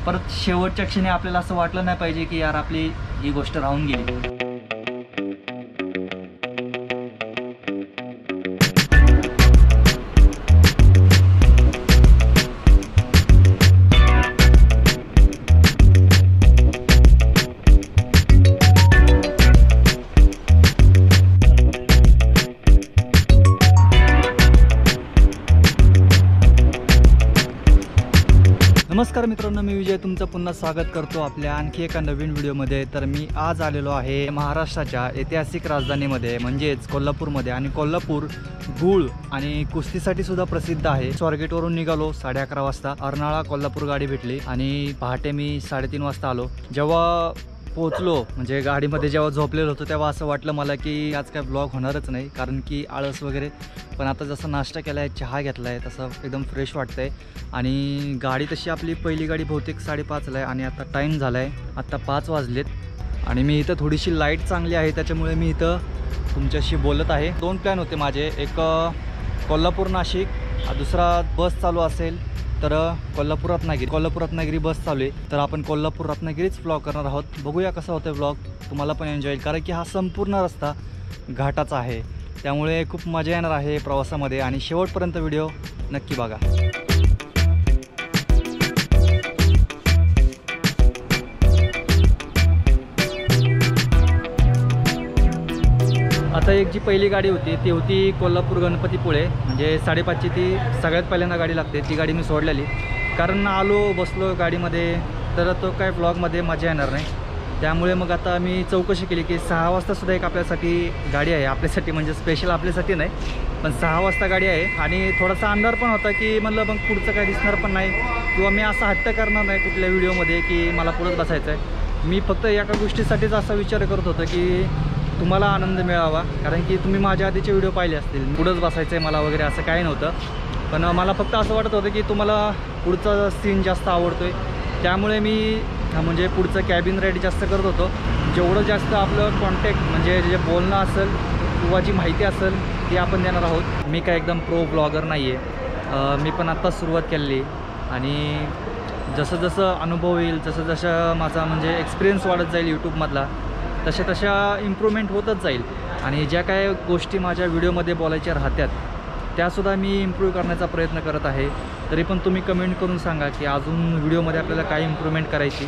परत शेवटच्या क्षणी आपल्याला असं वाटलं नाही पाहिजे की यार आपली ही गोष्ट राहून गेली. नमस्कार मित्रांनो, मी विजय तुमचं पुन्हा स्वागत करतो आपल्या आणखी एका नवीन व्हिडिओमध्ये. तर मी आज आलेलो आहे महाराष्ट्राच्या ऐतिहासिक राजधानीमध्ये म्हणजेच कोल्हापूरमध्ये. आणि कोल्हापूर गूळ आणि कुस्तीसाठी सुद्धा प्रसिद्ध आहे. स्वारगेटवरून निघालो 11:30 वाजता. अर्नाळा कोल्हापूर गाडी भेटली आणि पहाटे मी 3:30 वाजता आलो. जेव्हा पोहोचलो म्हणजे गाडीमध्ये जेव्हा झोपलेलो होतो तेव्हा असं वाटलं मला की आज काय ब्लॉग होणारच नाही, कारण की आळस वगैरे. पण आता जसं नाश्ता केला आहे, चहा घेतला आहे, तसं एकदम फ्रेश वाटतं आहे. आणि गाडी तशी आपली पहिली गाडी बहुतेक 5:30ला आहे आणि आता टाईम झाला आहे, आत्ता 5 वाजलेत. आणि मी इथं थोडीशी लाईट चांगली आहे त्याच्यामुळे मी इथं तुमच्याशी बोलत आहे. 2 प्लॅन होते माझे, एक कोल्हापूर नाशिक, दुसरा बस चालू असेल तर कोल्हापूर रत्नागिरी बस चालू आहे. तर आपण कोल्हापूर रत्नागिरीच ब्लॉग करणार आहोत. बघूया कसा होतं ब्लॉग, तुम्हाला पण एन्जॉय येईल, कारण की हा संपूर्ण रस्ता घाटाचा आहे. त्यामुळे खूप मजा येणार आहे प्रवासामध्ये आणि शेवटपर्यंत व्हिडिओ नक्की बघा. आता एक जी पहिली गाडी होती ती होती कोल्हापूर गणपतीपुळे, म्हणजे 5:30ची ती सगळ्यात पहिल्यांदा गाडी लागते. ती गाडी मी सोडलेली, कारण आलो बसलो गाडीमध्ये तर तो काय ब्लॉगमध्ये मजा येणार नाही. त्यामुळे मग आता मी चौकशी केली की 6 वाजतासुद्धा एक आपल्यासाठी गाडी आहे. आपल्यासाठी म्हणजे स्पेशल आपल्यासाठी नाही, पण 6 वाजता गाडी आहे. आणि थोडासा अंधार पण होता की म्हणलं मग पुढचं काय दिसणार पण नाही, किंवा मी असा हट्ट करणार नाही कुठल्या व्हिडिओमध्ये की मला पुढंच बसायचं आहे. मी फक्त एका गोष्टीसाठीच असा विचार करत होतो की तुम्हाला आनंद मिळावा, कारण की तुम्ही माझ्या आधीचे व्हिडिओ पाहिले असतील, पुढंच बसायचं आहे मला वगैरे असं काही नव्हतं. पण मला फक्त असं वाटत होतं की तुम्हाला पुढचा सीन जास्त आवडतो आहे, त्यामुळे मी म्हणजे पुढचं कॅबिन राईड जास्त करत होतो. जेवढं जास्त आपलं कॉन्टॅक्ट म्हणजे जे बोलणं असेल किंवा जी माहिती असेल ती आपण देणार आहोत. मी काय एकदम प्रो ब्लॉगर नाही आहे, मी पण आत्ताच सुरुवात केलेली. आणि जसं जसं अनुभव येईल, जसं जसं माझा म्हणजे एक्सपिरियन्स वाढत जाईल यूट्यूबमधला, तशा इम्प्रूव्हमेंट होतच जाईल. आणि ज्या काय गोष्टी माझ्या व्हिडिओमध्ये बोलायच्या राहत्यात त्यासुद्धा मी इम्प्रूव्ह करण्याचा प्रयत्न करत आहे. तरी पण तुम्ही कमेंट करून सांगा की अजून व्हिडिओमध्ये आपल्याला काय इम्प्रूव्हमेंट करायची.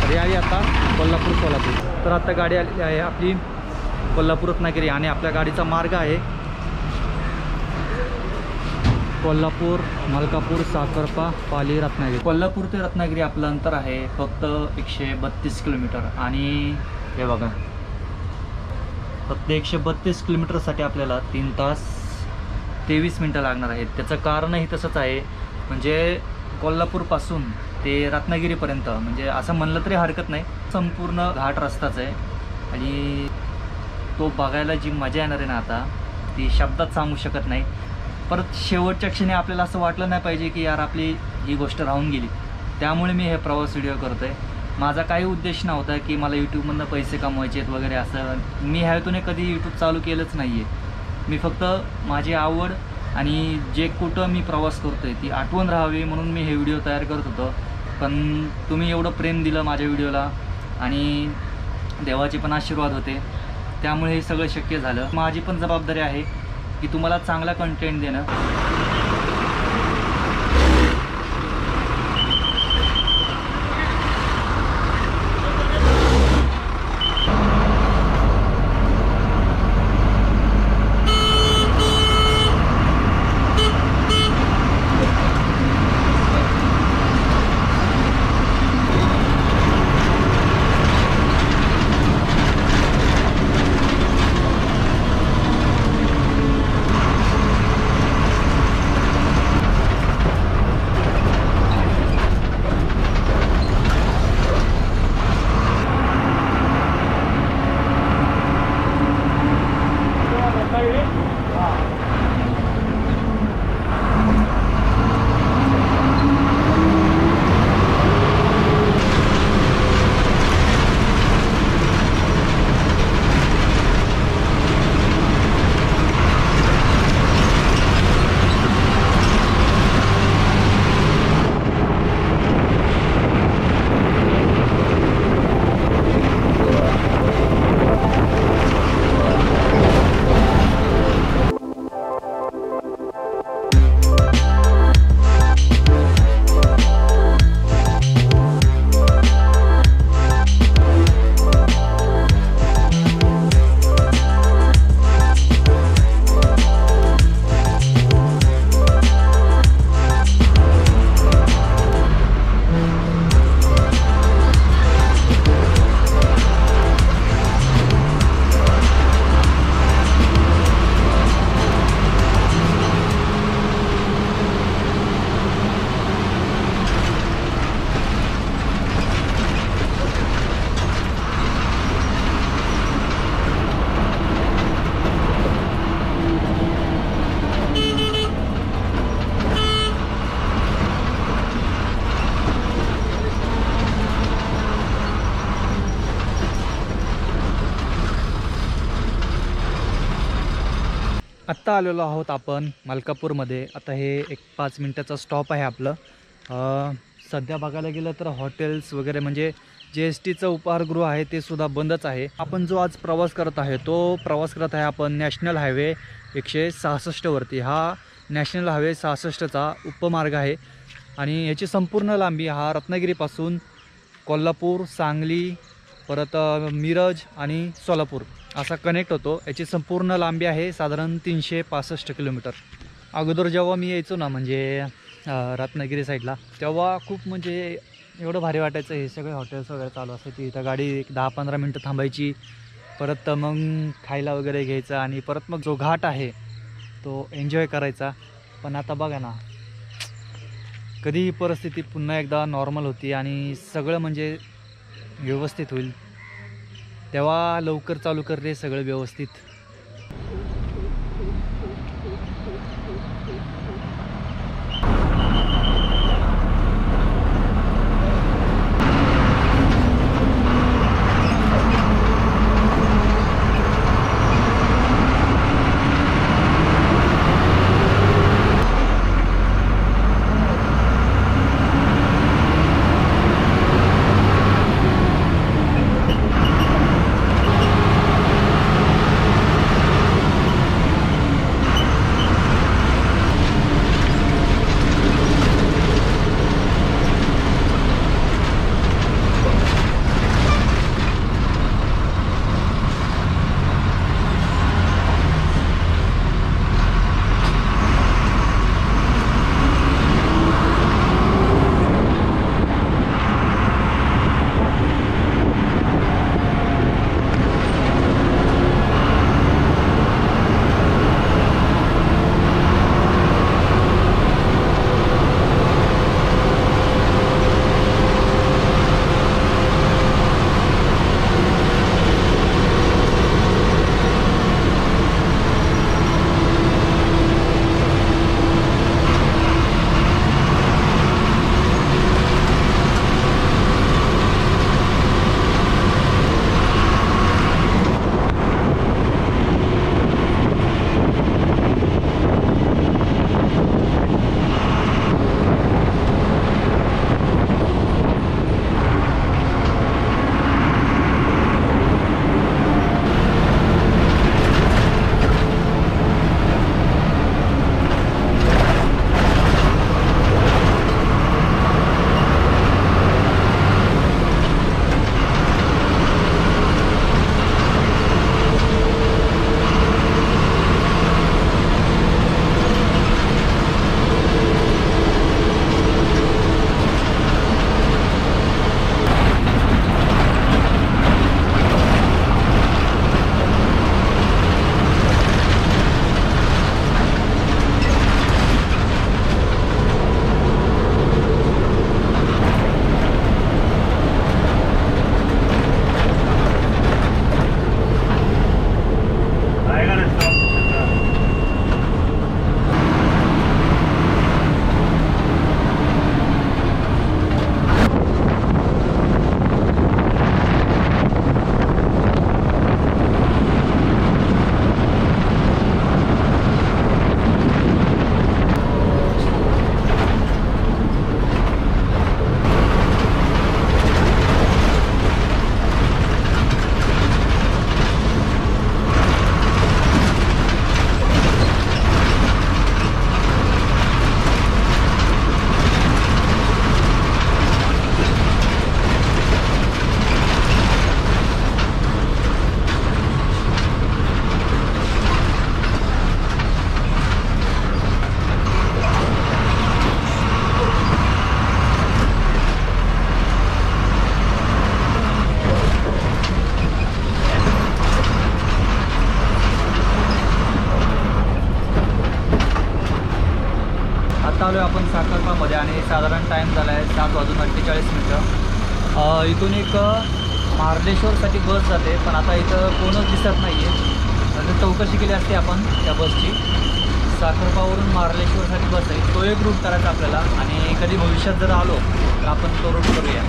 तर आली आता कोल्हापूर. तर आता गाडी आलेली आहे आपली कोल्हापूर रत्नागिरी आणि आपल्या गाडीचा मार्ग आहे कोल्हापूर, मलकापूर, साखरपा, पाली, रत्नागिरी. कोल्हापूर ते रत्नागिरी आपलं अंतर आहे फक्त 132 किलोमीटर. आणि हे बघा, फक्त 132 किलोमीटरसाठी आपल्याला 3 तास 23 मिनटं लागणार आहेत. त्याचं कारणही तसंच आहे, म्हणजे कोल्हापूरपासून ते रत्नागिरीपर्यंत म्हणजे असं म्हणलं तरी हरकत नाही, संपूर्ण घाट रस्ताच आहे. आणि तो बघायला जी मजा येणार आहे ना आता, ती शब्दात सांगू शकत नाही. परत शेवटच्या क्षणी आपल्याला असं वाटलं नाही पाहिजे की यार आपली ही गोष्ट राहून गेली. त्यामुळे मी हे प्रवास व्हिडिओ करतो आहे. माझा काही उद्देश नव्हता की मला यूट्यूबमधनं पैसे कमवायचे आहेत वगैरे असं. मी ह्यातून कधी यूट्यूब चालू केलंच नाही आहे. मी फक्त माझी आवड आणि जे कुठं मी प्रवास करतो आहे ती आठवण राहावी म्हणून मी हे व्हिडिओ तयार करत होतो. पण तुम्ही एवढं प्रेम दिलं माझ्या व्हिडिओला आणि देवाचे पण आशीर्वाद होते, त्यामुळे हे सगळं शक्य झालं. माझी पण जबाबदारी आहे की तुम्हाला चांगला कंटेंट देणं. आत्ता आलेलो आहोत आपण मलकापूरमध्ये. आता हे एक 5 मिनटाचा स्टॉप आहे आपलं. सध्या बघायला गेलं तर हॉटेल्स वगैरे म्हणजे जे एस टीचं उपहारगृह आहे ते सुद्धा बंदच आहे. आपण जो आज प्रवास करत आहे तो प्रवास करत आहे आपण नॅशनल हायवे 166वरती. हा नॅशनल हायवे 66चा उपमार्ग आहे आणि याची संपूर्ण लांबी हा रत्नागिरीपासून कोल्हापूर, सांगली, परत मिरज आणि सोलापूर असा कनेक्ट होतो. याची संपूर्ण लांबी आहे साधारण 365 किलोमीटर. अगोदर जेव्हा मी यायचो ना म्हणजे रत्नागिरी साईडला, तेव्हा खूप म्हणजे एवढं भारी वाटायचं. हे सगळे हॉटेल्स वगैरे चालू असायची. इथं गाडी एक 10-15 मिनटं थांबायची, परत मग खायला वगैरे घ्यायचं आणि परत मग जो घाट आहे तो एन्जॉय करायचा. पण आता बघा ना, कधी ही परिस्थिती पुन्हा एकदा नॉर्मल होती आणि सगळं म्हणजे व्यवस्थित होईल तेव्हा लवकर चालू कर रे सगळं व्यवस्थित. आलो आहे आपण साखरपामध्ये आणि साधारण टाईम झाला आहे 7:48. इथून एक मार्लेश्वरसाठी बस जाते, पण आता इथं कोणच दिसत नाही आहे. तर चौकशी केली असते आपण त्या बसची. साखरपावरून मार्लेश्वरसाठी बस आहे, तो एक रूट करायचा आपल्याला आणि कधी भविष्यात जर आलो तर आपण तो रूट करूया.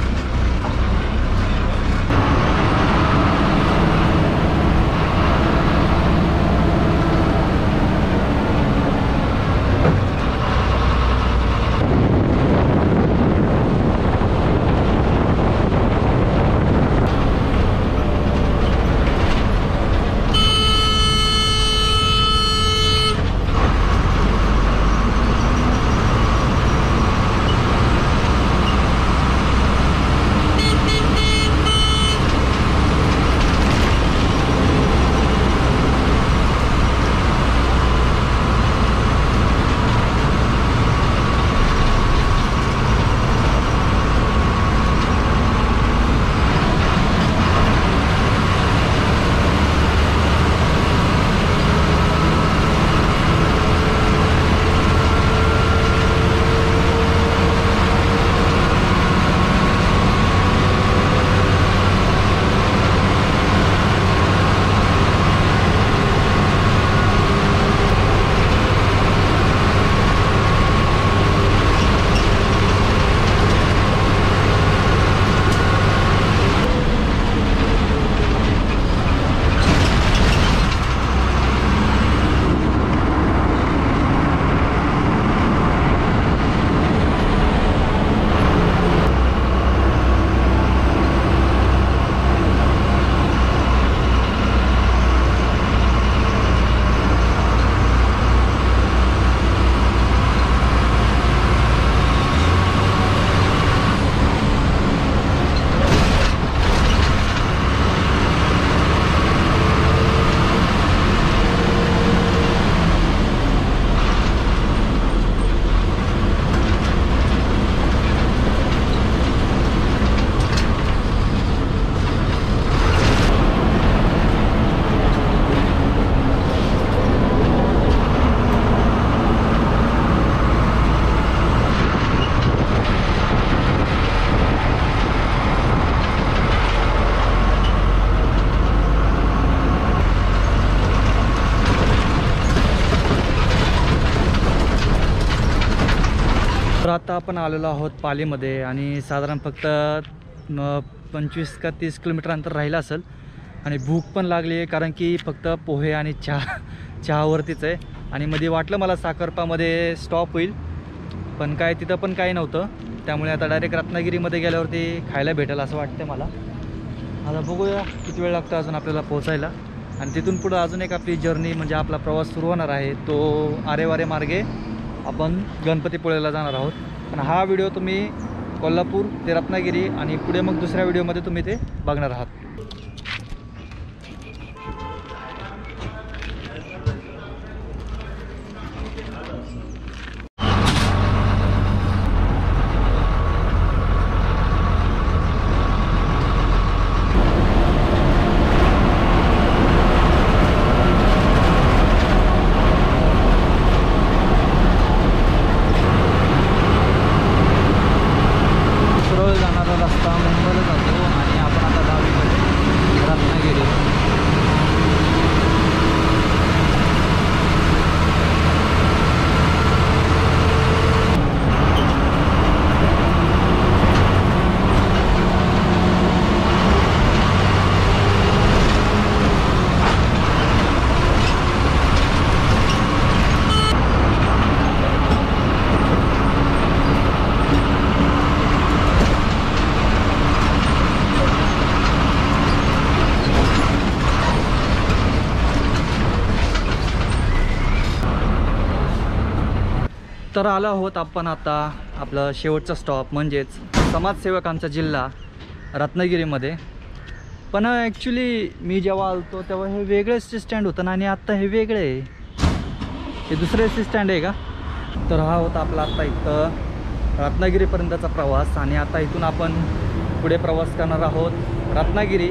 आता आपण आलेलो आहोत पालीमध्ये आणि साधारण फक्त 25 का 30 किलोमीटर अंतर राहिलं असेल आणि भूक पण लागली आहे कारण की फक्त पोहे आणि चहावरतीच आहे आणि मध्ये वाटलं मला साखरपामध्ये स्टॉप होईल पण काय तिथं पण काही नव्हतं त्यामुळे आता डायरेक्ट रत्नागिरीमध्ये गेल्यावरती खायला भेटेल असं वाटतं मला. आता बघूया किती वेळ लागतो अजून आपल्याला पोहोचायला आणि तिथून पुढं अजून एक आपली जर्नी म्हणजे आपला प्रवास सुरू होणार आहे तो आरेवारे मार्गे आपण गणपतीपुळेला जाणार आहोत. पण हा व्हिडिओ तुम्ही कोल्हापूर ते रत्नागिरी आणि पुढे मग दुसऱ्या व्हिडिओमध्ये तुम्ही ते बघणार आहात. तर आलो आहोत आपण आता आपलं शेवटचा स्टॉप म्हणजेच समाजसेवकांचा जिल्हा रत्नागिरीमध्ये. पण ॲक्च्युली मी जेव्हा आलतो तेव्हा हे वेगळं एस टी स्टँड होतं ना आणि आत्ता हे वेगळे आहे, हे दुसरं एस टी स्टँड आहे का. तर हा होता आपला आत्ता इथं रत्नागिरीपर्यंतचा प्रवास आणि आता इथून आपण पुढे प्रवास करणार आहोत रत्नागिरी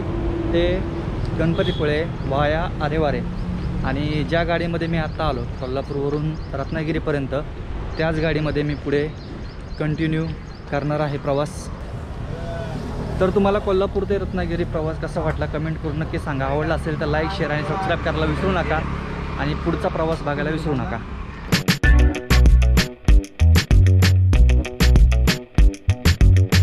ते गणपतीपुळे वाया आरेवारे. आणि ज्या गाडीमध्ये मी आत्ता आलो कोल्हापूरवरून रत्नागिरीपर्यंत त्याच गाडीमध्ये मी पुढे कंटिन्यू करणार आहे प्रवास. तर तुम्हाला कोल्हापूर ते रत्नागिरी प्रवास कसा वाटला कमेंट करून नक्की सांगा. आवडला असेल तर लाईक शेअर आणि सबस्क्राईब करायला विसरू नका आणि पुढचा प्रवास बघायला विसरू नका.